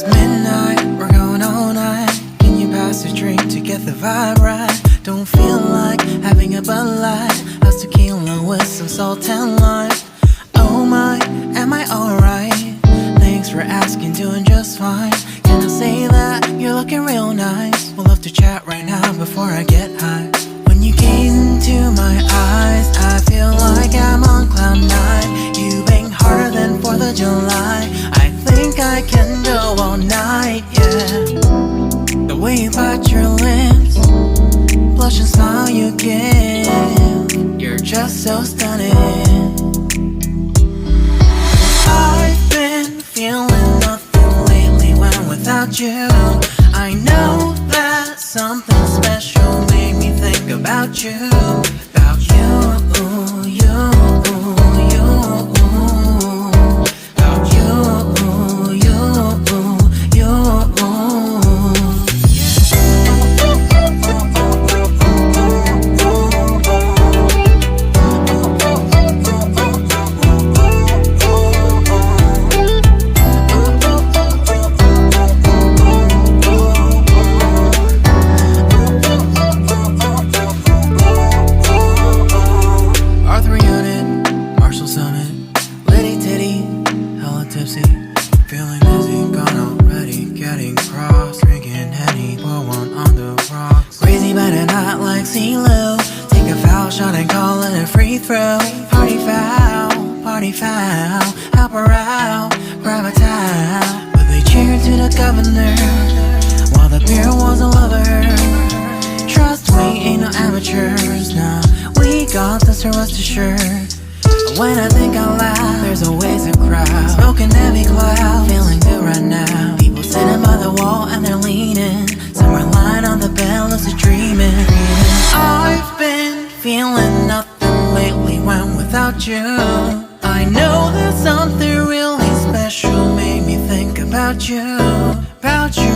It's midnight, we're going all night. Can you pass a drink to get the vibe right? Don't feel like having a Bud Light. How's tequila with some salt and lime? Oh my, am I alright? Thanks for asking, doing just fine. Can I say that you're looking real nice? We'll love to chat right now before I get high. When you gaze into my eyes, I feel like I'm on cloud nine. You bang harder than 4th of July. I think I can go all night, yeah. The way you bite your lips, blush and smile you give, you're just so stunning. I've been feeling nothing lately when without you. I know that something special made me think about you. About you, you, you. About you, you, you. Feeling dizzy, gone already, getting cross. Drinking Henny, pour one on the rocks. Crazy but not like CeeLo. Take a foul shot and call it a free throw. Party foul, help her out, grab a towel. But they cheered to the governor, while the beer was a lover. Trust we ain't no amateurs, nah. We got this, rest assured. When I think out loud, there's always a crowd. Smoking heavy cloud, feeling good right now. People sitting by the wall and they're leaning. Some are lying on the bed, lucid dreaming. I've been feeling nothing lately when without you. I know that something really special made me think about you. About you,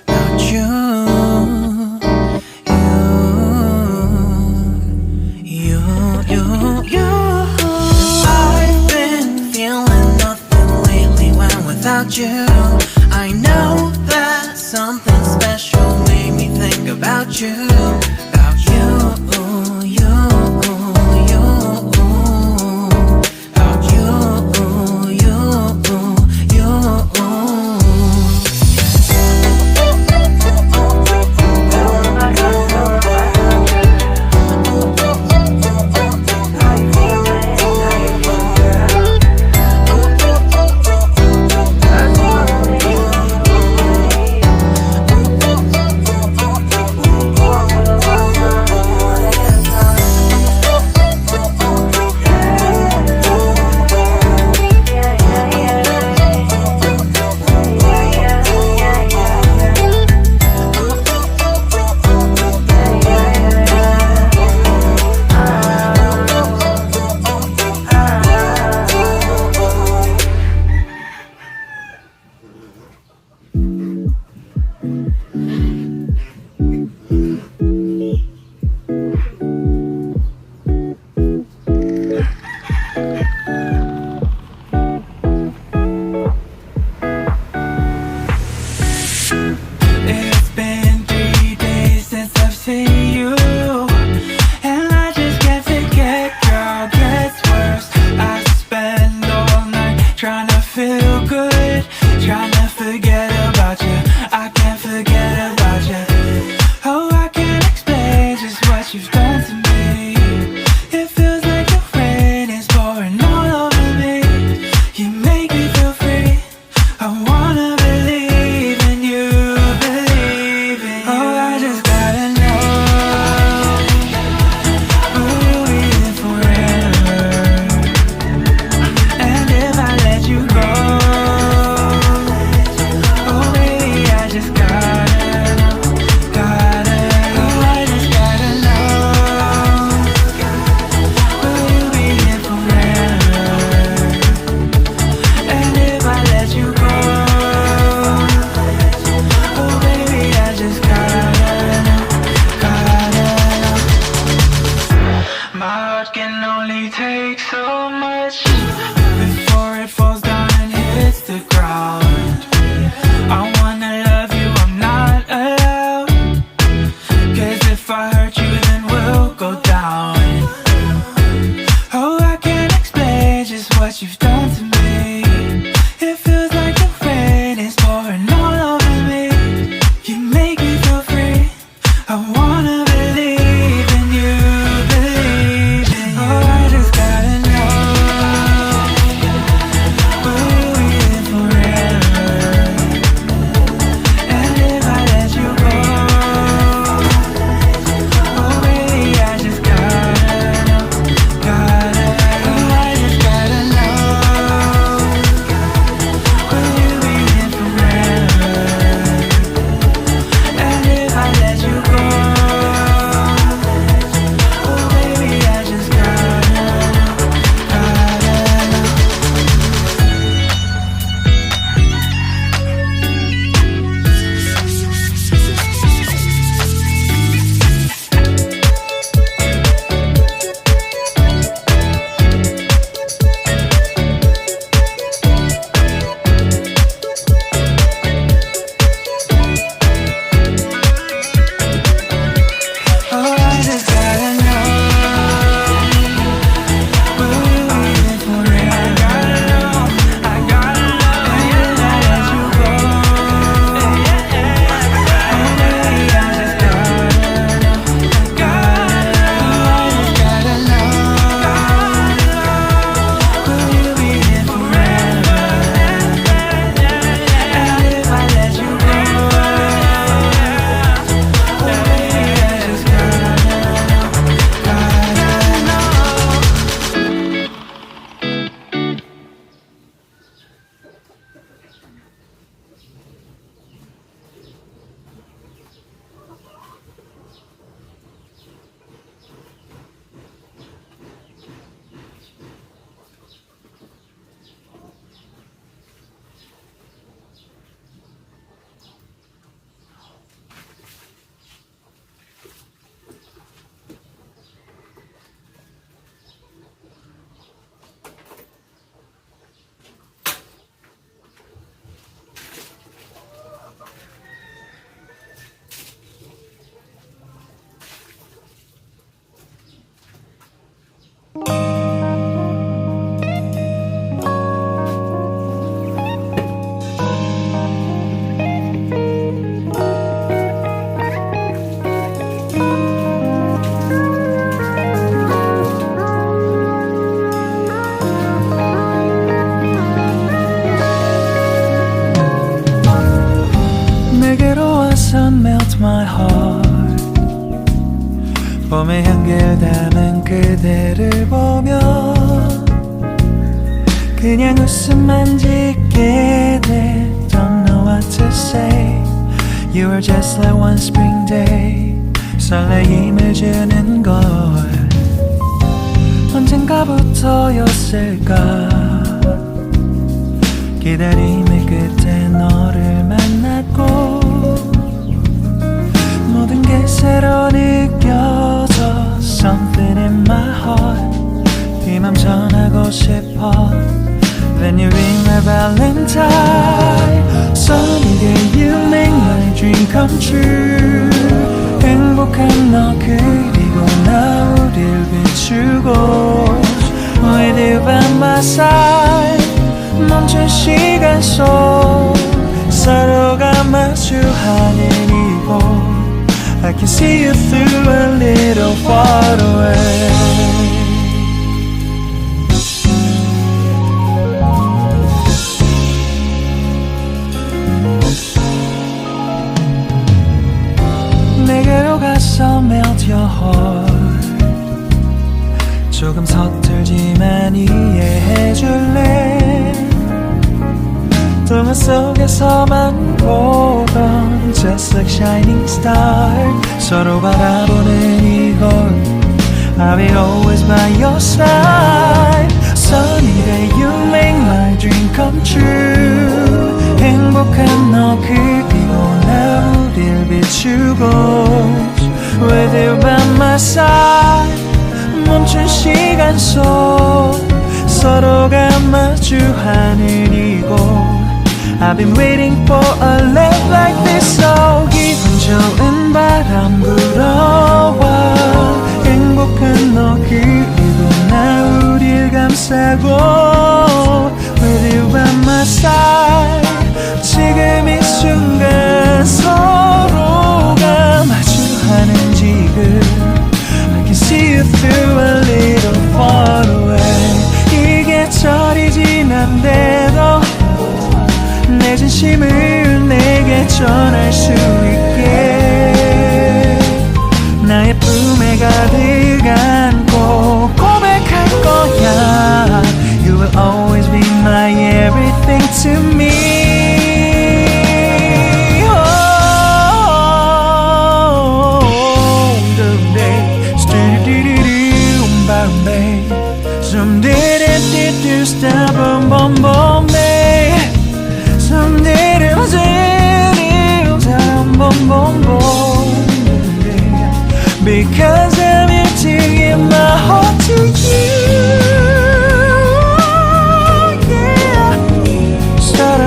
about you. I've been feeling nothing lately when without you. I know that something special made me think about you. About you, you, you. About you, you, you. around. I wanna love you, I'm not allowed. 'Cause if I hurt you then we'll go down. Oh, I can't explain just what you've done to me. It feels like the rain is pouring all over me. You make me feel free. I wanna believe in you, believe in you. Oh, I just gotta know, will you be here forever? And if I let you go, oh baby, I just gotta know, gotta know. Oh, I just gotta know, will you be here forever? And if I let you go, oh baby, I just gotta know, gotta know. Oh, I just gotta know, will you be here forever? I gotta know, I gotta know. And if I let you go, oh baby, I just gotta know, gotta know. I just gotta know, will you be here forever? And if I let you go, oh baby, I just gotta know, gotta know. 내게로 와서 melt my heart. 봄의 향기를 담은 그대를 보며 그냥 웃음만 짓게 돼. Don't know what to say. You were just like one spring day. 설레임을 주는 걸 언젠가부터였을까. 기다림의 끝에 너를 만났고 모든 게 새로 느껴져. Something in my heart. 이 맘 전하고 싶어. Then you ring my valentine. Sunny day you make my dream come true. 행복한 너 그리고 나 우릴 비추고 With you by my side. 멈춘 시간 속 서로가 마주하는 이곳 I can see you through a little far away. 내게로 가서 melt your heart. 조금 서툴지만 이해해줄래. 동화 속에서만 보던 Just like shining star. 서로 바라보는 이곳 I'll be always by your side. Sunny day you make my dream come true. 행복한 너 그리고 나 우릴 비추고 With you by my side. 멈춘 시간 속 서로가 마주하는 이곳 I've been waiting for a love like this. So 기분 좋은 바람 불어와 행복한 너 그리고 나 우릴 감싸고 With you by my side 지금 이 순간 서로가 마주하는 지금 I can see you through a little far away 이 계절이 지난데도 내 진심을 내게 전할 수 있게 나의 품에 가득 안고 고백할 거야 You will always be my everything to me Someday Someday Stop boom boom boom Someday boom boom boom Because I'm here to give my heart to you Yeah Start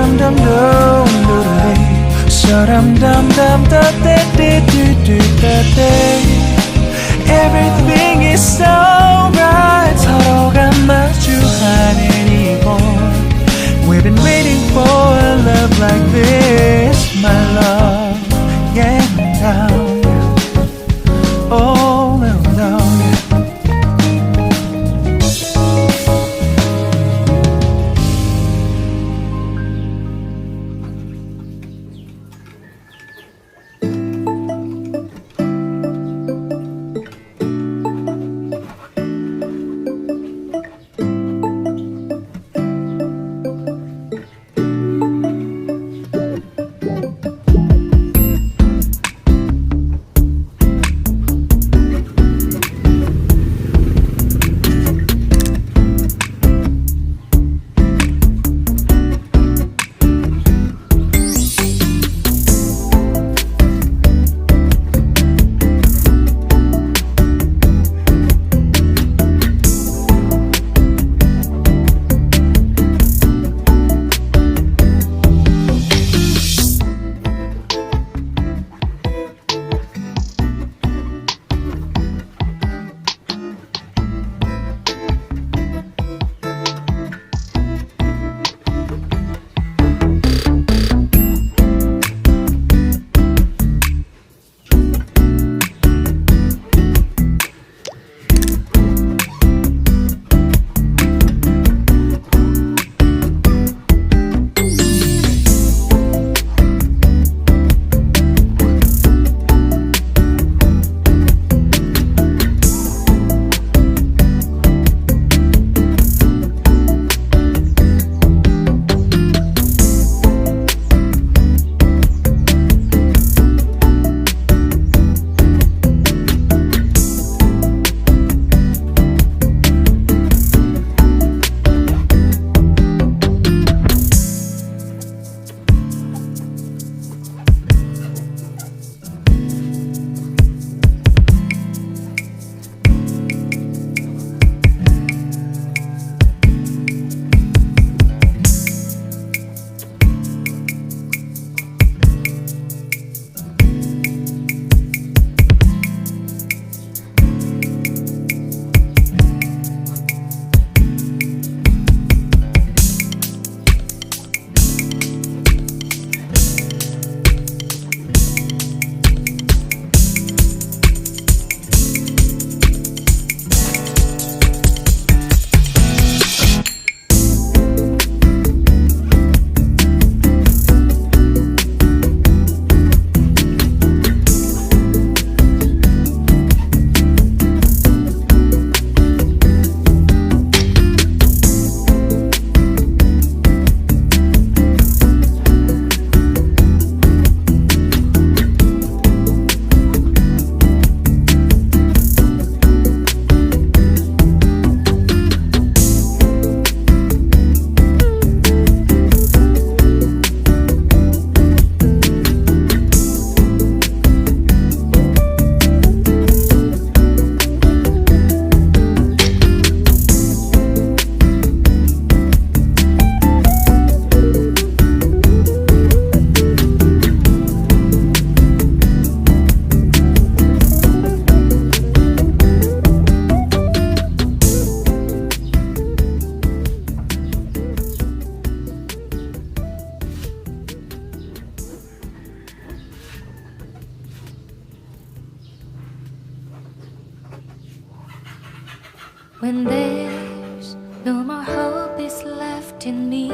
When there's no more hope is left in me,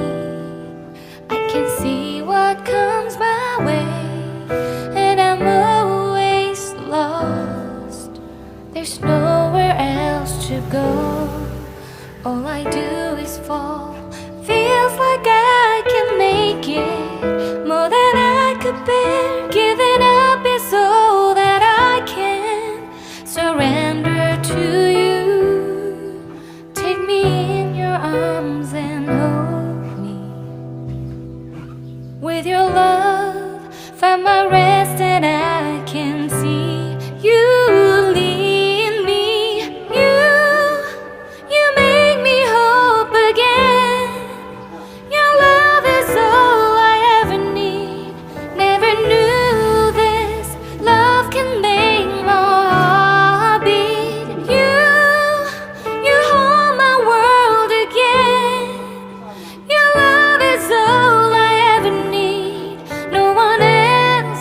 I can see what comes my way, and I'm always lost. There's nowhere else to go. All I do is fall. Feels like I can make it more than I could bear. Giving up is all that I can surrender to you. Take me in your arms and hold me. With your love, find my rest, and I can see you lead me. You make me hope again. Your love is all I ever need. Never knew this love can make my heart beat. You hold my world again. Your love is all I ever need. No one else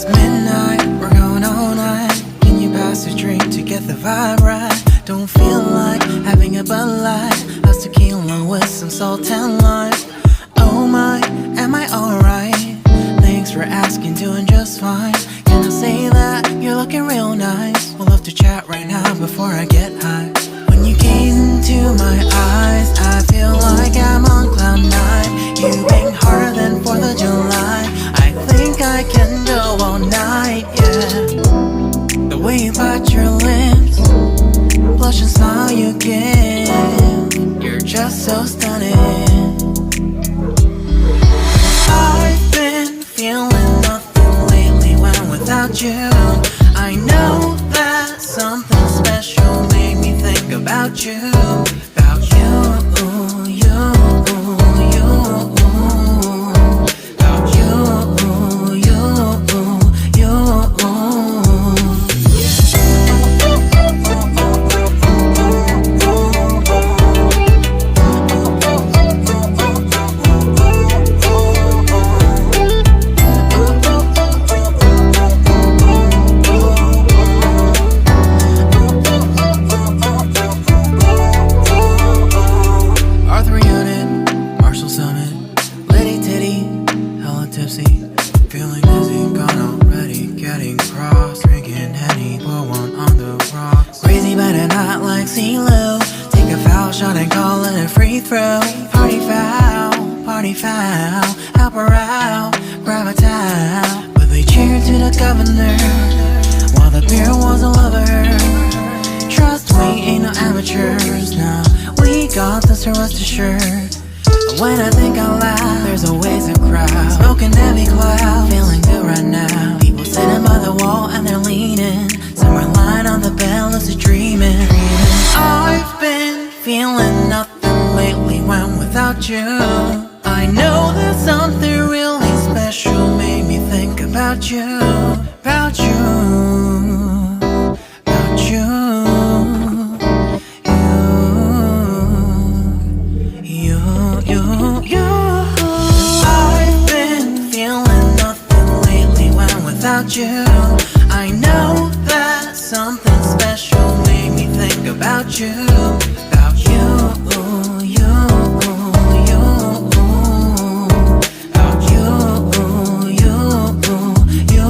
It's midnight, we're going all night. Can you pass a drink to get the vibe right? Don't feel like having a Bud Light. How's tequila with some salt and lime? Oh my, am I alright? Thanks for asking, doing just fine. Can I say that you're looking real nice? We'll love to chat right now before I get high. When you gaze into my eyes, I feel like I'm on cloud nine. You bang harder than 4th of July. I think I can go all night, yeah. The way you bite your lips, blush and smile you give, you're just so stunning. I've been feeling nothing lately when without you. I know that something special made me think about you. About you, you, you. About you, you, you. Arthur Unit, Marshall Summit, Lady Titty, hella tipsy, feeling dizzy, gone already, getting cross, drinking Henny, pour one on the rocks. Crazy but not like CeeLo, take a foul shot and call it a free throw. Party foul, help her out, grab a towel. But they cheered to the governor, while the beer was a lover. Trust we ain't no amateurs, nah. We got this, so rest assured. When I think out loud, there's always a crowd. Smoking heavy cloud, feeling good right now. People sitting by the wall and they're leaning. Somewhere lying on the bed, lucid dreaming. I've been feeling nothing lately when without you. I know that something really special made me think about you. About you. About you. I've been feeling nothing lately when without you. I know that something special made me think about you. About you, you, you. About you, you, you.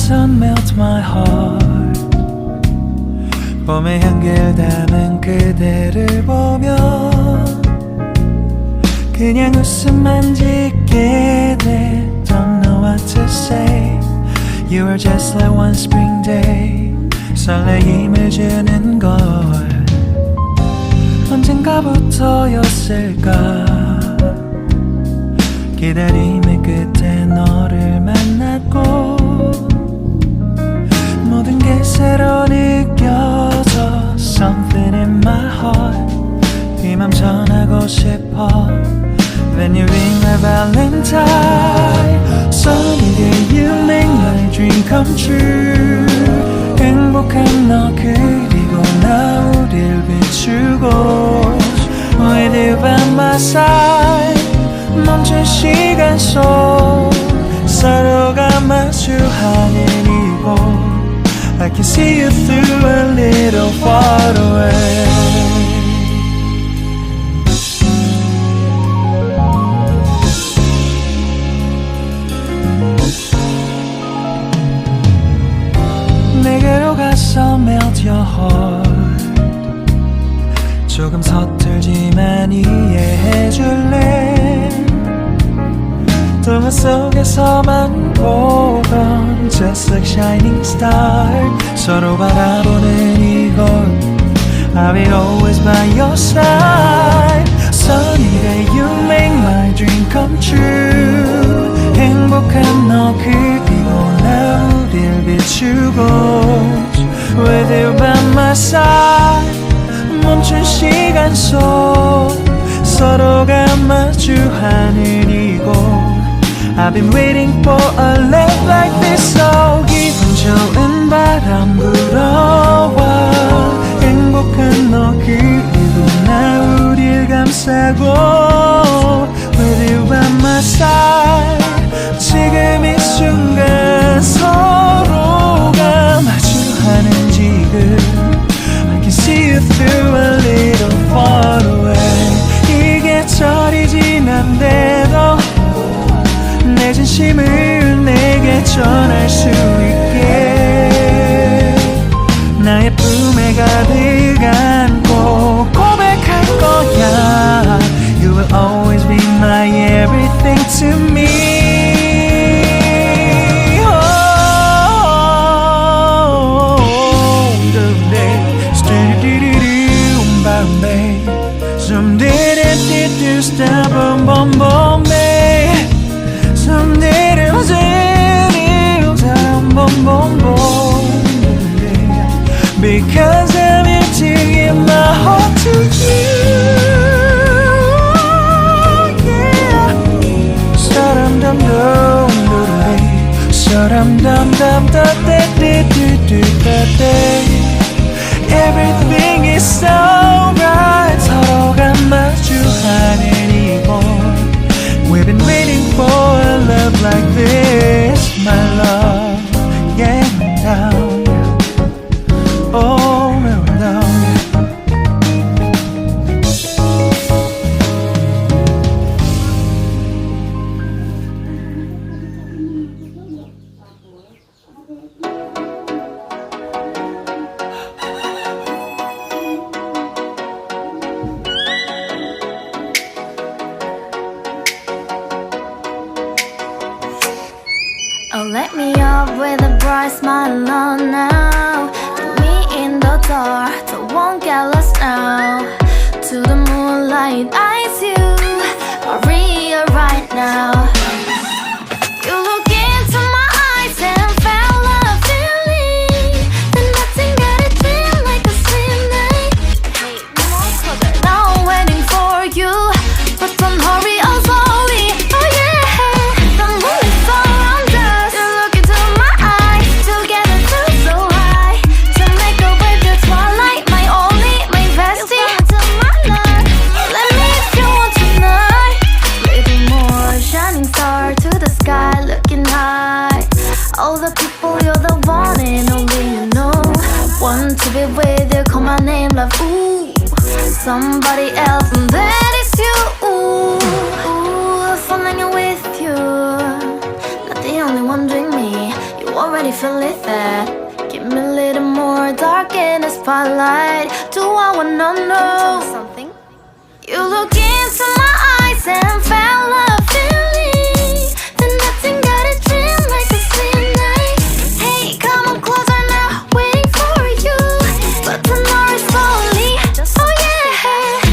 sun melt my heart. 봄의 향기를 담은 그대를 보면 그냥 웃음만 짓게 돼. Don't know what to say. You were just like one spring day. 설레임을 주는 걸 언젠가부터였을까. 기다림의 끝에 너를 만났고 모든 게 새로 느껴져. Something in my heart. 이 맘 전하고 싶어. When you ring my valentine. Sunny day you make my dream come true. 행복한 너 그리고 나 우릴 비추고 With you by my side. 멈춘 시간 속 서로가 마주하는 이곳 I can see you through a little far away. 내게로 가서 melt your heart. 조금 서툴지만 이해해줄래. 동화 속에서만 보던 Just like shining star. 서로 바라보는 이곳 I will always by your side. Sunny day you make my dream come true. 행복한 너 그리고 나 우릴 비추고 With you by my side. 멈춘 시간 속 서로가 마주하는 이곳 I've been waiting for a love like this. So 기분 좋은 바람 불어와 행복한 너 그리고 나 우릴 감싸고 With you by my side. 지금 이 순간 서로가 마주하는 지금 I can see you through a little far away. 이 계절이 지난데도 내 진심을 내게 전할 수 있게 나의 품에 가득 안고 고백할 거야. You will always be my everything to me. Stop boom boom boom babe. Someday it'll sound boom boom boom babe. Because I'm here to give my heart to you. Yeah. Sa-dum dum dum dum. Sa-dum dum dum da da da da da da. Everything is so right. 서로가 마주하는 이곳 We've been waiting for a love like this, my love. Yeah, down. Oh, down. Oh, let me up with a bright smile on now. Put me in the dark, don't won't get lost now. To the moonlight, eyes you, Maria right now. You look into my eyes and felt a feeling. Then nothing got it feel like a slim night. Hey, now I'm waiting for you, but don't hurry, oh slowly. Oh yeah, the moon is around us. You look into my eyes, together feel so high. To make a way through twilight, my only, my bestie. You fall into my life. Let me if you want tonight. Little more shining star to the sky, looking high. All the people, you're the one and only you know. Want to be with you, call my name, love. Ooh, somebody else, and that is you. Ooh, falling in with you. Not the only one doing me. You already already feel it there. Give me a little more dark in the spotlight. Do I wanna know something? You look into my eyes and fell a feeling. Then nothing got a dream like a same night. Hey, come on closer now, waiting for you. But the night is slowly. Oh yeah,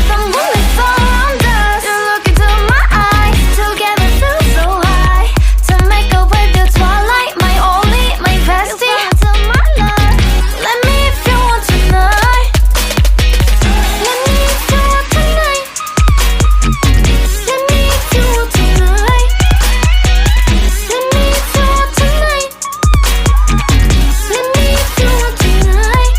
the moonlight's all around us. You look into my eyes, together feel so high. To make up with the twilight, my only, my bestie. You fall into my love. Let me if you want tonight. Let me if you want tonight. Let me if you want tonight. Let me if you want tonight. Let me if you want tonight.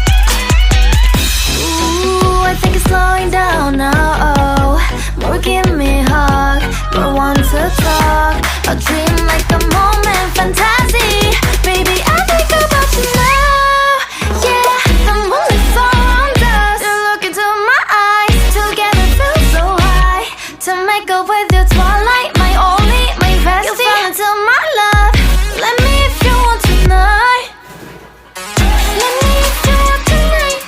Ooh, I think it's slowing down now. Oh, more give me a hug, more want to talk. A dream like a moment, fantasy. Baby, I think about you now. Yeah, the moonlight's all around us. You look into my eyes, together feel so high. To make up with your twilight, my only, my bestie. You fall into my love. Let me if you want tonight. Let me if you want tonight.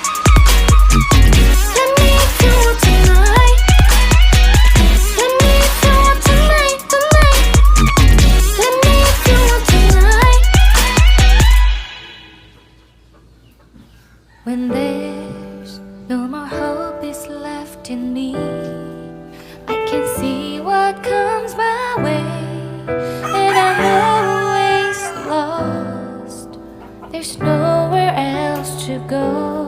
Let me if you want tonight. Let me if you want tonight, tonight. Let me if you want tonight. When there's no more hope is left in me, I can see what comes my way, and I'm always lost. There's nowhere else to go.